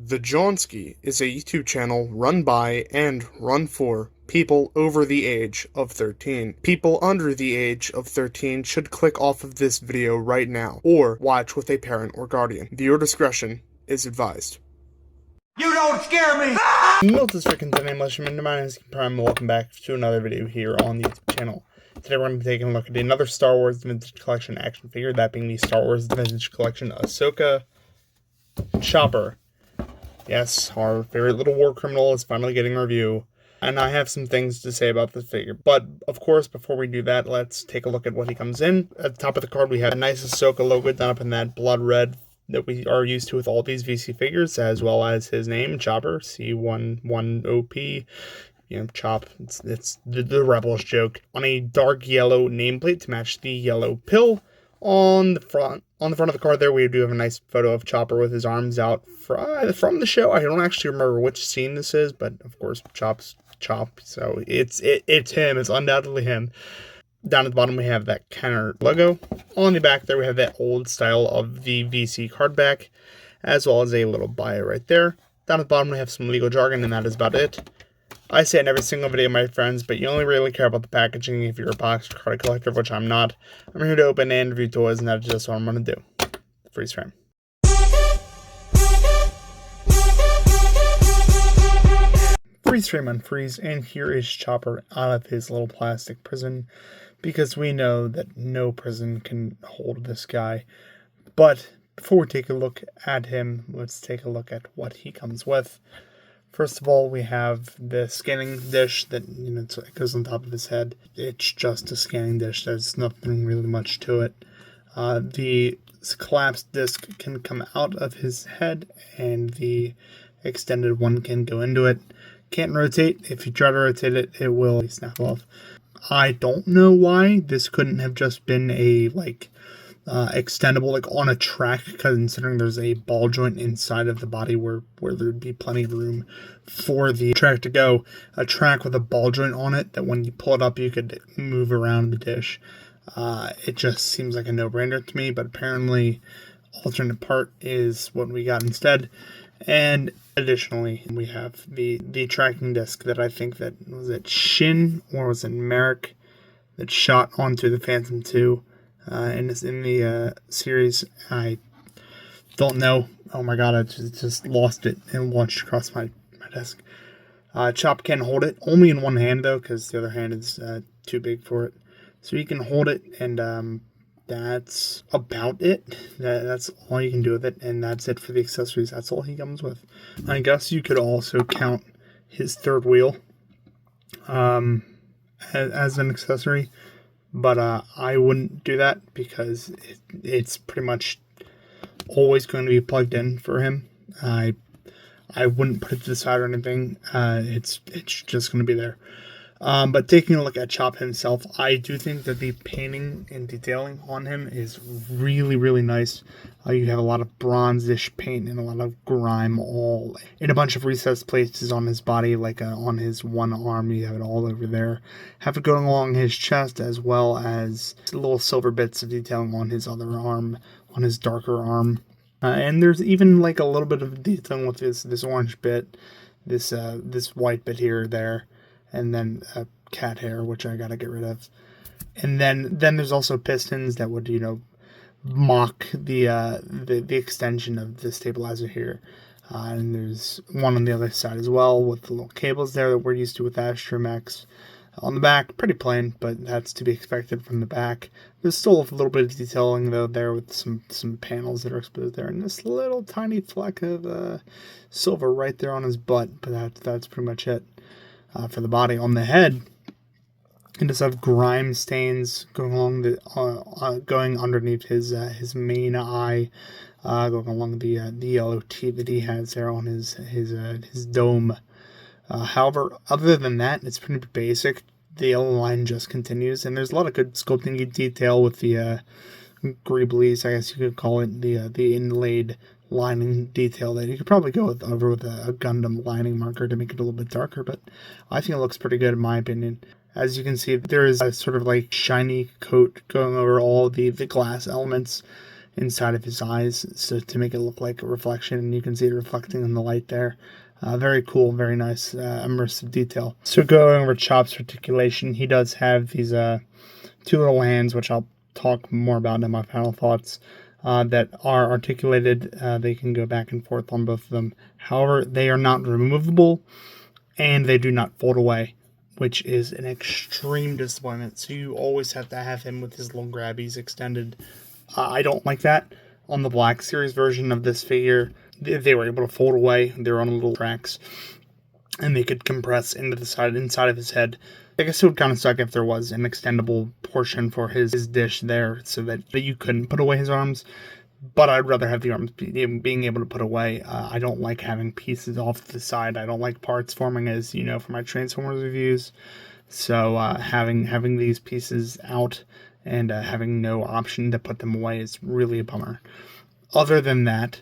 The Johnsky is a YouTube channel run by and run for people over the age of 13. People under the age of 13 should click off of this video right now, or watch with a parent or guardian. Viewer discretion is advised. You don't scare me! Notice for continuing Englishman, my name is Prime, and welcome back to another video here on the YouTube channel. Today we're going to be taking a look at another Star Wars Vintage Collection action figure, that being the Star Wars Vintage Collection Ahsoka Chopper. Yes, our favorite little war criminal is finally getting a review, and I have some things to say about this figure. But, of course, before we do that, let's take a look at what he comes in. At the top of the card, we have a nice Ahsoka logo done up in that blood red that we are used to with all these VC figures, as well as his name, Chopper, C1-10P. You know, Chop, it's the Rebels joke. On a dark yellow nameplate to match the yellow pill. On the front of the card there, we do have a nice photo of Chopper with his arms out from the show. I don't actually remember which scene this is, but of course, Chop's Chop, so it's him. It's undoubtedly him. Down at the bottom, we have that Kenner logo. On the back there, we have that old style of the VC card back, as well as a little bio right there. Down at the bottom, we have some legal jargon, and that is about it. I say it in every single video, my friends, but you only really care about the packaging if you're a box card collector, which I'm not. I'm here to open and review toys, and that's just what I'm going to do. Freeze frame. Freeze frame unfreeze, and here is Chopper out of his little plastic prison, because we know that no prison can hold this guy. But before we take a look at him, let's take a look at what he comes with. First of all, we have the scanning dish that, it goes on top of his head. It's just a scanning dish. There's nothing really much to it. The collapsed disc can come out of his head, and the extended one can go into it. Can't rotate. If you try to rotate it, it will snap off. I don't know why this couldn't have just been a, extendable, on a track, considering there's a ball joint inside of the body where there'd be plenty of room for the track to go. A track with a ball joint on it that when you pull it up, you could move around the dish. It just seems like a no-brainer to me, but apparently alternate part is what we got instead. And additionally, we have the tracking disc that I think that, was it Shin or was it Merrick, that shot onto the Phantom 2 in the series. I don't know. Oh my god, I just lost it and launched across my desk. Chop can hold it, only in one hand though, because the other hand is too big for it. So you can hold it, and that's about it. That's all you can do with it, and that's it for the accessories. That's all he comes with. I guess you could also count his third wheel as an accessory, but I wouldn't do that because it's pretty much always going to be plugged in for him. I wouldn't put it to the side or anything. It's just going to be there. But taking a look at Chop himself, I do think that the painting and detailing on him is really, really nice. You have a lot of bronze-ish paint and a lot of grime all in a bunch of recessed places on his body, on his one arm. You have it all over there. Have it going along his chest, as well as little silver bits of detailing on his other arm, on his darker arm. And there's even a little bit of detailing with this orange bit, this white bit here or there. And then cat hair, which I gotta get rid of. And then there's also pistons that would, mock the extension of the stabilizer here. And there's one on the other side as well with the little cables there that we're used to with Astromechs. On the back, pretty plain, but that's to be expected from the back. There's still a little bit of detailing though there with some panels that are exposed there, and this little tiny fleck of silver right there on his butt. But that's pretty much it. For the body. On the head, it does have grime stains going along going underneath his main eye, going along the yellow T that he has there on his dome. However, other than that, it's pretty basic. The yellow line just continues, and there's a lot of good sculpting detail with the greeblies, I guess you could call it, the inlaid lining detail that you could probably go over with a Gundam lining marker to make it a little bit darker, but I think it looks pretty good in my opinion. As you can see, there is a sort of shiny coat going over all the glass elements inside of his eyes, so to make it look like a reflection, and you can see it reflecting in the light there. Very cool, very nice, immersive detail. So going over Chop's articulation, he does have these two little hands, which I'll talk more about in my final thoughts, that are articulated. They can go back and forth on both of them. However, they are not removable, and they do not fold away, which is an extreme disappointment. So you always have to have him with his little grabbies extended. I don't like that. On the Black Series version of this figure, they were able to fold away. They were on little tracks, and they could compress into the inside of his head. I guess it would kind of suck if there was an extendable portion for his dish there, so that you couldn't put away his arms. But I'd rather have the arms being able to put away. I don't like having pieces off to the side. I don't like parts forming, as you know, from my Transformers reviews. So having these pieces out and having no option to put them away is really a bummer. Other than that,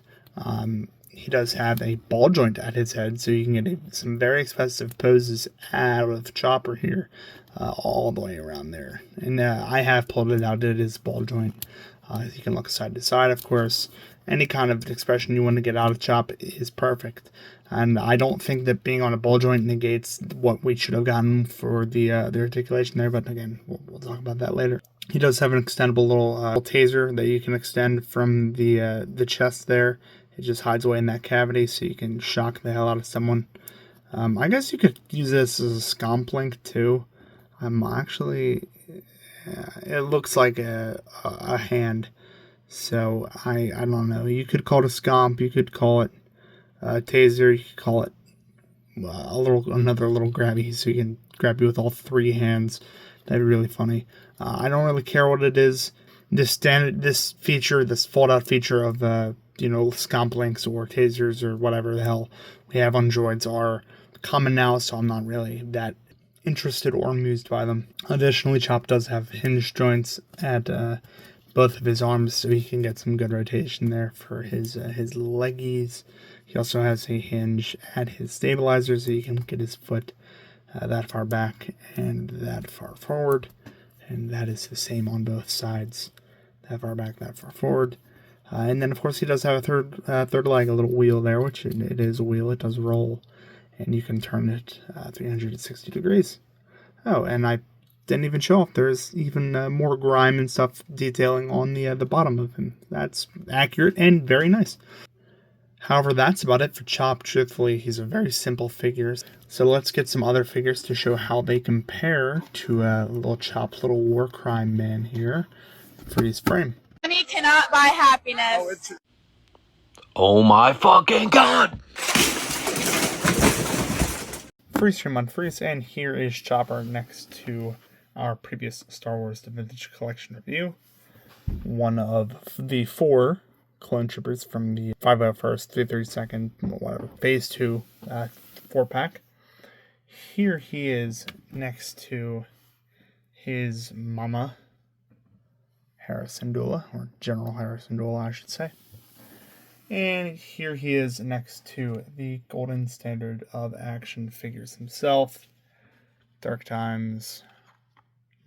he does have a ball joint at his head, so you can get some very expensive poses out of Chopper here, all the way around there. And I have pulled it out. It is ball joint. You can look side to side, of course. Any kind of expression you want to get out of Chop is perfect. And I don't think that being on a ball joint negates what we should have gotten for the articulation there. But again, we'll talk about that later. He does have an extendable little taser that you can extend from the chest there. It just hides away in that cavity, so you can shock the hell out of someone. I guess you could use this as a scomp link too. It looks like a hand, so I don't know. You could call it a scomp. You could call it a taser. You could call it another little grabby, so you can grab you with all three hands. That'd be really funny. I don't really care what it is. This fold out feature of scomp links or tasers or whatever the hell we have on droids are common now, so I'm not really that interested or amused by them. Additionally, Chop does have hinge joints at both of his arms, so he can get some good rotation there for his leggies. He also has a hinge at his stabilizer, so you can get his foot that far back and that far forward, and that is the same on both sides, that far back, that far forward. And then, of course, he does have a third leg, a little wheel there, which it is a wheel. It does roll, and you can turn it 360 degrees. Oh, and I didn't even show off. There's even more grime and stuff detailing on the bottom of him. That's accurate and very nice. However, that's about it for Chop. Truthfully, he's a very simple figure. So let's get some other figures to show how they compare to little Chop, little war crime man here. Freeze frame. Money cannot buy happiness. Oh my fucking god! Freeze frame on freeze, and here is Chopper next to our previous Star Wars The Vintage Collection review. One of the 4 clone troopers from the 501st, 332nd, whatever, Phase 2 4-pack. Here he is next to his mama, Hera Syndulla, or General Hera Syndulla, I should say. And here he is next to the golden standard of action figures himself. Dark Times,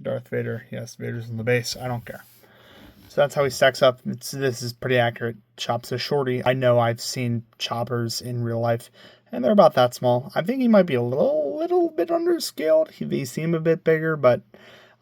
Darth Vader. Yes, Vader's on the base. I don't care. So that's how he stacks up. This is pretty accurate. Chop's a shorty. I know I've seen Choppers in real life, and they're about that small. I think he might be a little bit underscaled. They seem a bit bigger, but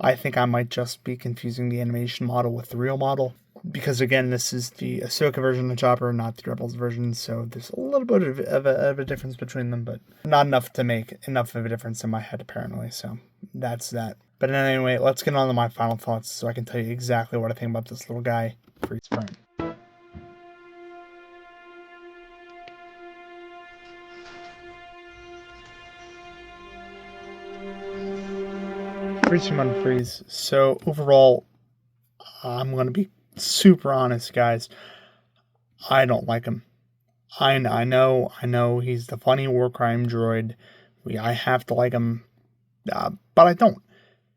I think I might just be confusing the animation model with the real model. Because, again, this is the Ahsoka version of Chopper, not the Rebels version, so there's a little bit of a difference between them, but not enough to make enough of a difference in my head, apparently, so that's that. But anyway, let's get on to my final thoughts so I can tell you exactly what I think about this little guy. Freeze frame. Freeze frame on freeze. So, overall, I'm going to be super honest, guys. I don't like him. I know he's the funny war crime droid. I have to like him, but I don't,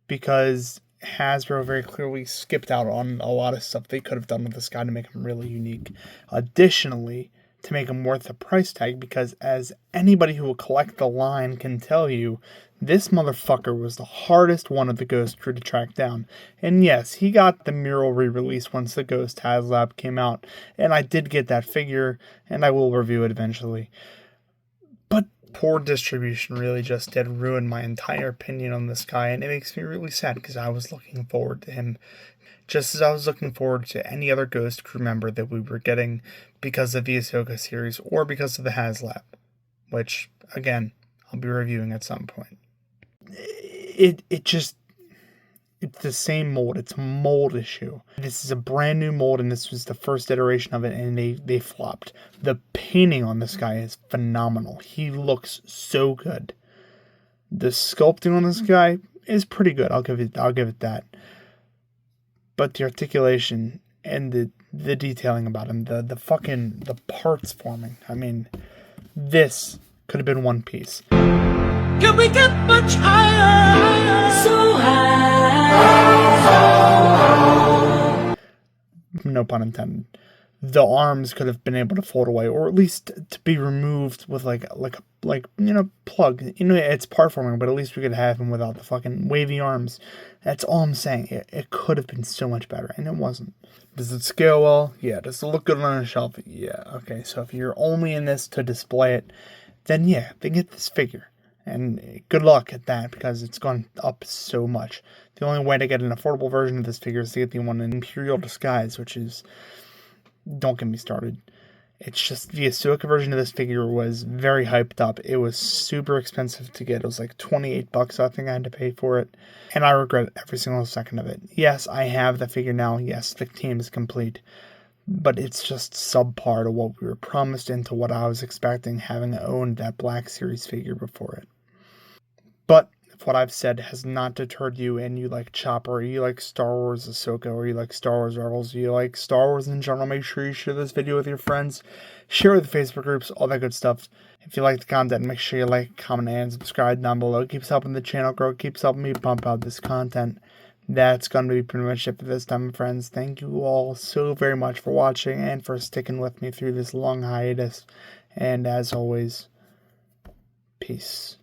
because Hasbro very clearly skipped out on a lot of stuff they could have done with this guy to make him really unique. Additionally, to make him worth the price tag, because as anybody who will collect the line can tell you, this motherfucker was the hardest one of the Ghost crew to track down. And yes, he got the mural re-release once the Ghost HasLab came out, and I did get that figure, and I will review it eventually. But poor distribution really just did ruin my entire opinion on this guy, and it makes me really sad because I was looking forward to him just as I was looking forward to any other Ghost crew member that we were getting because of the Ahsoka series or because of the HasLab, which, again, I'll be reviewing at some point. It's the same mold. It's a mold issue. This is a brand new mold, and this was the first iteration of it, and they flopped. The painting on this guy is phenomenal. He looks so good. The sculpting on this guy is pretty good. I'll give it that. But the articulation and the detailing about him, the parts forming. I mean, this could have been one piece. Can we get much higher? So high. No pun intended. The arms could have been able to fold away, or at least to be removed with like plug. It's part forming, but at least we could have him without the fucking wavy arms. That's all I'm saying. It could have been so much better, and it wasn't. Does it scale well? Yeah. Does it look good on a shelf? Yeah. Okay, so if you're only in this to display it, then yeah, then get this figure. And good luck at that, because it's gone up so much. The only way to get an affordable version of this figure is to get the one in Imperial disguise, which is... Don't get me started. It's just the Ahsoka version of this figure was very hyped up. It was super expensive to get. It was like $28 I think I had to pay for it. And I regret every single second of it. Yes, I have the figure now. Yes, the team is complete. But it's just subpar to what we were promised and to what I was expecting, having owned that Black Series figure before it. But if what I've said has not deterred you, and you like Chopper, or you like Star Wars Ahsoka, or you like Star Wars Rebels, or you like Star Wars in general, make sure you share this video with your friends, share with the Facebook groups, all that good stuff. If you like the content, make sure you like, comment, and subscribe down below. It keeps helping the channel grow, it keeps helping me pump out this content. That's going to be pretty much it for this time, friends. Thank you all so very much for watching and for sticking with me through this long hiatus. And as always, peace.